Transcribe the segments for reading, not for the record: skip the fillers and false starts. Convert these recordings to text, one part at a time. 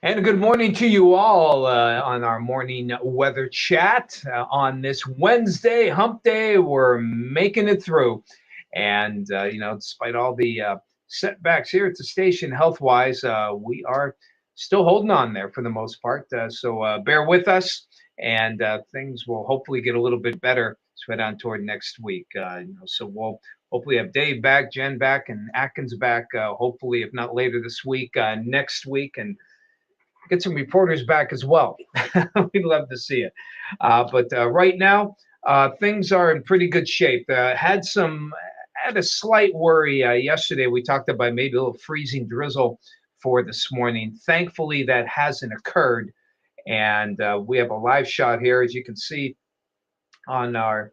And good morning to you all on our morning weather chat on this Wednesday, hump day. We're making it through. And, despite all the setbacks here at the station health wise, we are still holding on there for the most part. So bear with us, and things will hopefully get a little bit better as we head on toward next week. So we'll hopefully have Dave back, Jen back, and Atkins back, hopefully, if not later this week, next week. And get some reporters back as well. We'd love to see it. But right now, things are in pretty good shape. Had a slight worry yesterday. We talked about maybe a little freezing drizzle for this morning. Thankfully, that hasn't occurred. And we have a live shot here, as you can see on our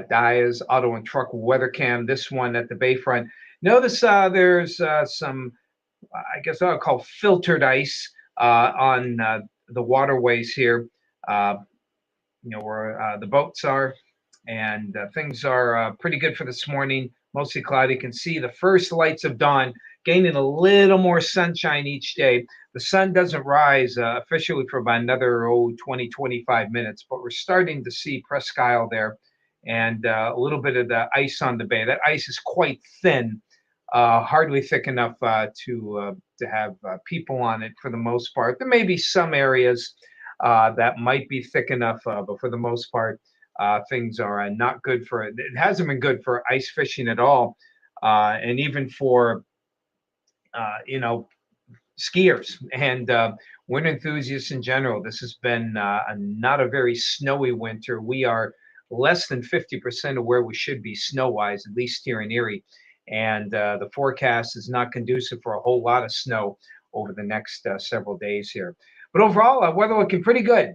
Dias Auto and Truck Weather Cam. This one at the Bayfront. Notice there's some, I guess I'll call filtered ice on the waterways here, where the boats are, and things are pretty good for this morning. Mostly cloudy. You can see the first lights of dawn, gaining a little more sunshine each day. The sun doesn't rise officially for about another 20, 25 minutes, but we're starting to see Presque Isle there and a little bit of the ice on the bay. That ice is quite thin, hardly thick enough to have people on it for the most part. There may be some areas that might be thick enough, but for the most part, things are not good for it. It hasn't been good for ice fishing at all, and even for skiers and winter enthusiasts in general. This has been not a very snowy winter. We are less than 50% of where we should be snow-wise, at least here in Erie. And the forecast is not conducive for a whole lot of snow over the next several days here. But overall, weather looking pretty good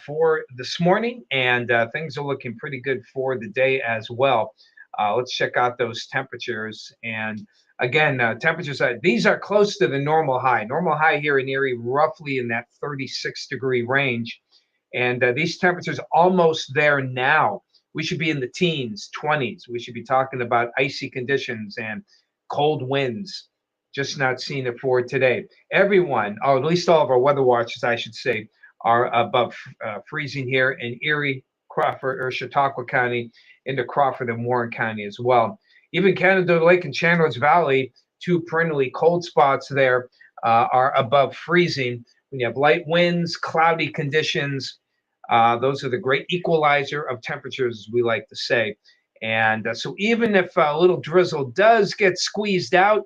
for this morning, and things are looking pretty good for the day as well. Let's check out those temperatures. And again, temperatures, these are close to the normal high. Normal high here in Erie, roughly in that 36-degree range. And these temperatures almost there now. We should be in the teens, 20s. We should be talking about icy conditions and cold winds. Just not seeing it for today. Everyone, or at least all of our weather watchers, I should say, are above freezing here in Erie, Crawford, or Chautauqua County, into Crawford and Warren County as well. Even Canada Lake and Chandler's Valley, two perennially cold spots there, are above freezing. When you have light winds, cloudy conditions, those are the great equalizer of temperatures, as we like to say. And so even if a little drizzle does get squeezed out,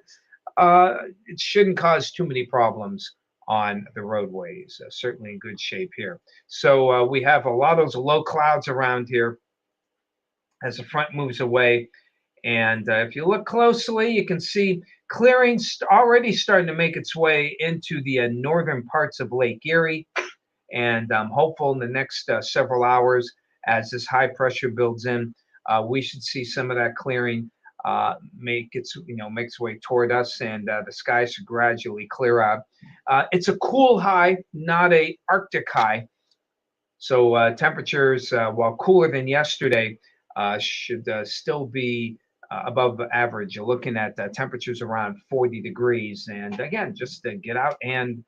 it shouldn't cause too many problems on the roadways. Certainly in good shape here. So we have a lot of those low clouds around here as the front moves away. And if you look closely, you can see clearing already starting to make its way into the northern parts of Lake Erie. And I'm hopeful in the next several hours, as this high pressure builds in, we should see some of that clearing make its way toward us, and the skies should gradually clear out. It's a cool high, not a Arctic high. So temperatures, while cooler than yesterday, should still be above average. You're looking at temperatures around 40 degrees. And again, just to get out and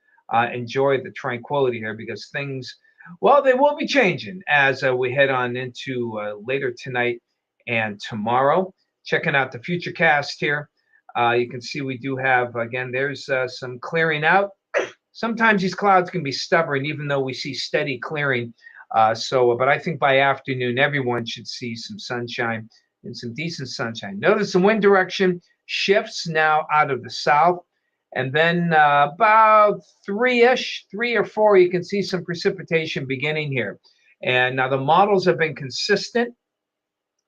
enjoy the tranquility here, because things, well, they will be changing as we head on into later tonight and tomorrow. Checking out the future cast here, you can see we do have, again, there's some clearing out. Sometimes these clouds can be stubborn, even though we see steady clearing. But I think by afternoon, everyone should see some sunshine and some decent sunshine. Notice the wind direction shifts now out of the south. And then about 3 or 4, you can see some precipitation beginning here. And now the models have been consistent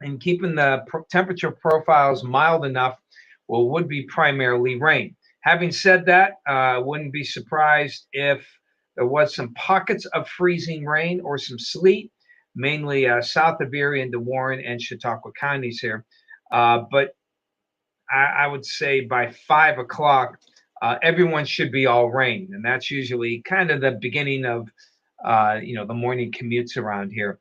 in keeping the temperature profiles mild enough, well, would be primarily rain. Having said that, I wouldn't be surprised if there was some pockets of freezing rain or some sleet, mainly south of Erie into Warren and Chautauqua counties here. But I would say by 5 o'clock, everyone should be all rain. And that's usually kind of the beginning of, the morning commutes around here.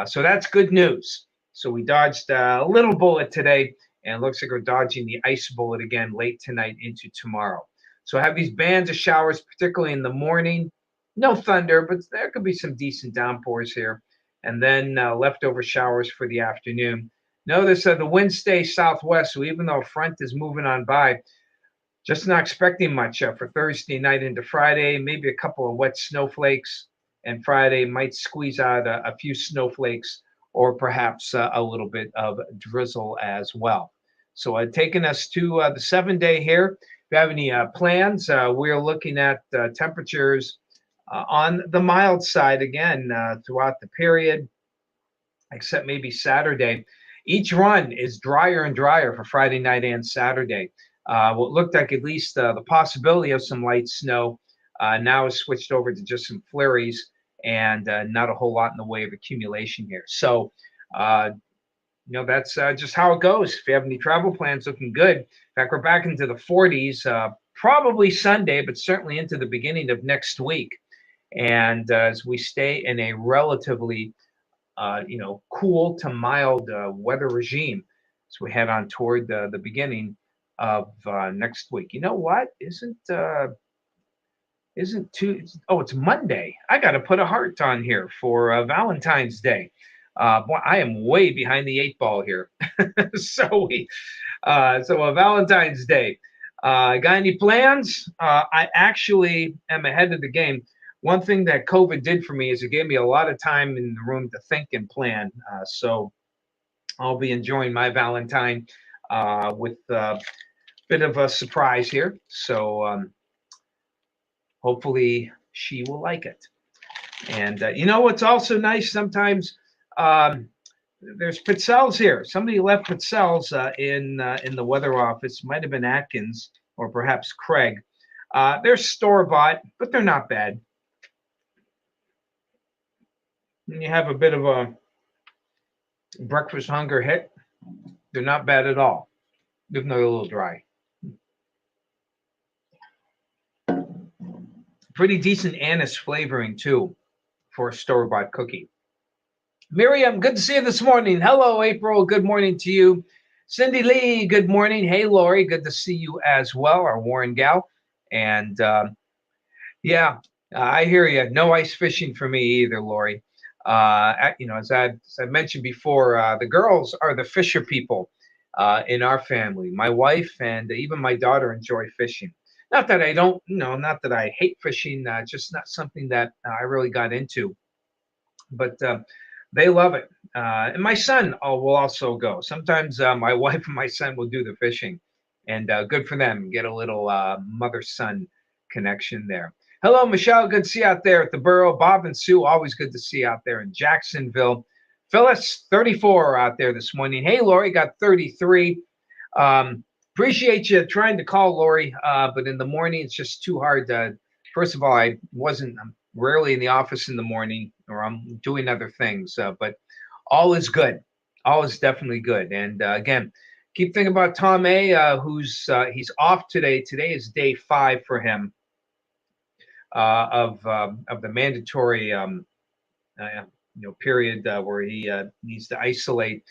So that's good news. So we dodged a little bullet today, and it looks like we're dodging the ice bullet again late tonight into tomorrow. So have these bands of showers, particularly in the morning. No thunder, but there could be some decent downpours here. And then leftover showers for the afternoon. Notice the wind stays southwest, so even though a front is moving on by, just not expecting much for Thursday night into Friday. Maybe a couple of wet snowflakes, and Friday might squeeze out a few snowflakes or perhaps a little bit of drizzle as well. So taking us to the 7 day here. If you have any plans, we're looking at temperatures on the mild side again throughout the period, except maybe Saturday. Each run is drier and drier for Friday night and Saturday. What looked like at least the possibility of some light snow now is switched over to just some flurries and not a whole lot in the way of accumulation here. So, that's just how it goes. If you have any travel plans, looking good. In fact, we're back into the 40s, probably Sunday, but certainly into the beginning of next week. And as we stay in a relatively cool to mild weather regime as we head on toward the beginning of next week. You know what? Isn't too? Oh, it's Monday. I got to put a heart on here for Valentine's Day. Boy, I am way behind the 8 ball here. So Valentine's Day. Got any plans? I actually am ahead of the game. One thing that COVID did for me is it gave me a lot of time in the room to think and plan. So I'll be enjoying my Valentine with a bit of a surprise here. So hopefully she will like it. And what's also nice sometimes? There's pizzelles here. Somebody left pizzelles in the weather office. Might have been Atkins or perhaps Craig. They're store bought, but they're not bad. When you have a bit of a breakfast hunger hit, they're not bad at all, even though they're a little dry. Pretty decent anise flavoring too for a store-bought cookie. Miriam, good to see you this morning. Hello, April. Good morning to you. Cindy Lee, good morning. Hey, Lori, good to see you as well, our Warren gal. And yeah, I hear you. No ice fishing for me either, Lori. As I mentioned before, the girls are the fisher people in our family. My wife and even my daughter enjoy fishing. Not that I don't, not that I hate fishing, just not something that I really got into. But they love it. And my son will also go. Sometimes my wife and my son will do the fishing. And good for them. Get a little mother-son connection there. Hello, Michelle. Good to see you out there at the Borough. Bob and Sue, always good to see you out there in Jacksonville. Phyllis, 34 out there this morning. Hey, Lori, got 33. Appreciate you trying to call, Lori, but in the morning, it's just too hard. First of all, I'm rarely in the office in the morning, or I'm doing other things, but all is good. All is definitely good. And again, keep thinking about Tom A., he's off today. Today is day 5 for him. Of the mandatory period where he needs to isolate.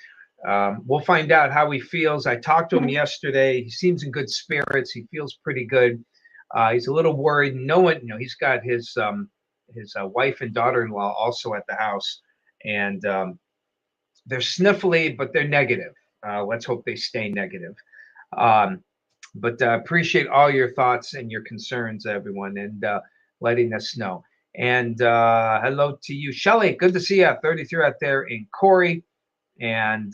We'll find out how he feels. I talked to him yesterday. He seems in good spirits. He feels pretty good. He's a little worried. He's got his wife and daughter-in-law also at the house, and they're sniffly, but they're negative. Let's hope they stay negative. But appreciate all your thoughts and your concerns, everyone, and letting us know. And hello to you, Shelly. Good to see you. 33 out there in Corey. And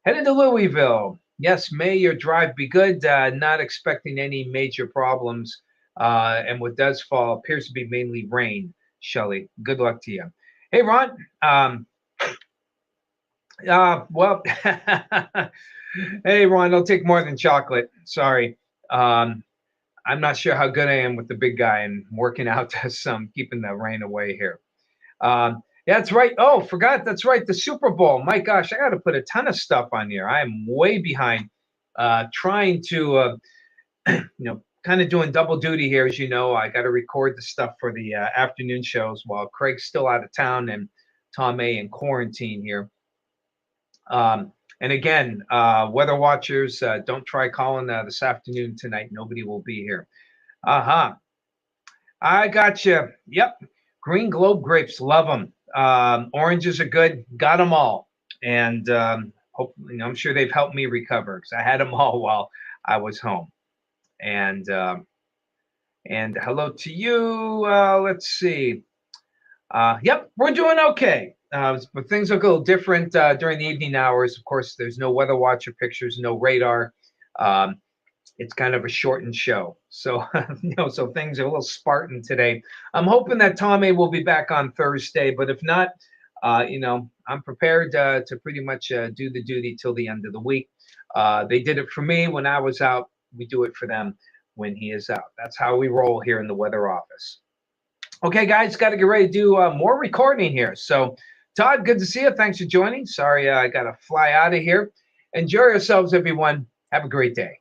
headed to Louisville. Yes, may your drive be good. Not expecting any major problems. And what does fall appears to be mainly rain, Shelly. Good luck to you. Hey, Ron. Well, hey, Ron, it'll take more than chocolate. Sorry. I'm not sure how good I am with the big guy and working out some, keeping the rain away here. Yeah, that's right. Oh, forgot. That's right. The Super Bowl. My gosh, I got to put a ton of stuff on here. I am way behind trying to, kind of doing double duty here. As you know, I got to record the stuff for the afternoon shows while Craig's still out of town and Tom A. in quarantine here. And again, weather watchers, don't try calling this afternoon tonight. Nobody will be here. Uh-huh. I got you. Yep. Green Globe grapes, love them. Oranges are good. Got them all. And I'm sure they've helped me recover because I had them all while I was home. And hello to you. Let's see. Yep, we're doing okay. But things look a little different during the evening hours. Of course, there's no weather watcher pictures, no radar. Um, it's kind of a shortened show, so so things are a little spartan today. I'm hoping that Tommy will be back on Thursday, but if not, I'm prepared to pretty much do the duty till the end of the week. They did it for me when I was out. We do it for them when he is out. That's how we roll here in the weather office. Okay, guys, got to get ready to do more recording here. So, Todd, good to see you. Thanks for joining. Sorry, I got to fly out of here. Enjoy yourselves, everyone. Have a great day.